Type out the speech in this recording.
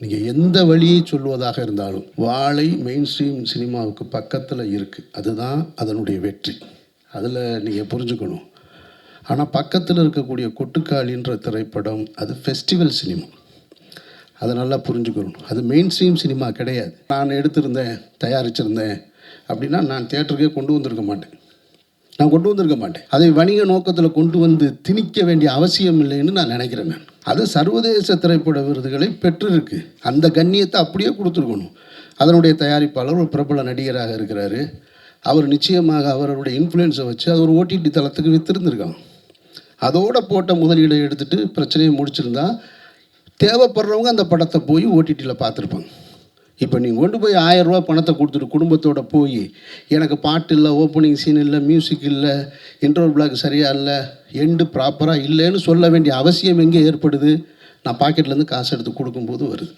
நீங்கள் எந்த வழியை சொல்வதாக இருந்தாலும் வாழை மெயின் ஸ்ட்ரீம் சினிமாவுக்கு பக்கத்தில் இருக்குது. அதுதான் அதனுடைய வெற்றி. அதில் நீங்கள் புரிஞ்சுக்கணும். ஆனால் பக்கத்தில் இருக்கக்கூடிய கொட்டுக்காளின்ற திரைப்படம் அது ஃபெஸ்டிவல் சினிமா. அதை நல்லா புரிஞ்சுக்கணும். அது மெயின் ஸ்ட்ரீம் சினிமா கிடையாது. நான் எடுத்திருந்தேன், தயாரிச்சிருந்தேன் அப்படின்னா நான் தியேட்டருக்கே கொண்டு வந்திருக்க மாட்டேன். அதை வணிக நோக்கத்தில் கொண்டு வந்து திணிக்க வேண்டிய அவசியம் இல்லைன்னு நான் நினைக்கிறேன். அது சர்வதேச திரைப்பட விருதுகளை பெற்றிருக்கு. அந்த கண்ணியத்தை அப்படியே கொடுத்துருக்கணும். அதனுடைய தயாரிப்பாளர் ஒரு பிரபல நடிகராக இருக்கிறாரு. அவர் நிச்சயமாக அவருடைய இன்ஃப்ளூயன்ஸை வச்சு அது ஒரு ஓடிடி தளத்துக்கு வித்திருந்துருக்காங்க. அதோட போட்ட முதலீடை எடுத்துகிட்டு பிரச்சனையை முடிச்சிருந்தா தேவைப்படுறவங்க அந்த படத்தை போய் ஓடிடியில் பார்த்துருப்பாங்க. இப்போ நீங்கள் கொண்டு போய் 1000 ரூபா பணத்தை கொடுத்துட்டு குடும்பத்தோடு போய் எனக்கு பாட்டு இல்லை, ஓப்பனிங் சீன் இல்லை, மியூசிக் இல்லை, இன்ட்ரோ பிளாக் சரியாக இல்லை, எண்டு ப்ராப்பராக இல்லைன்னு சொல்ல வேண்டிய அவசியம் எங்கே ஏற்படுது? நான் பாக்கெட்லேருந்து காசு எடுத்து கொடுக்கும்போது வருது.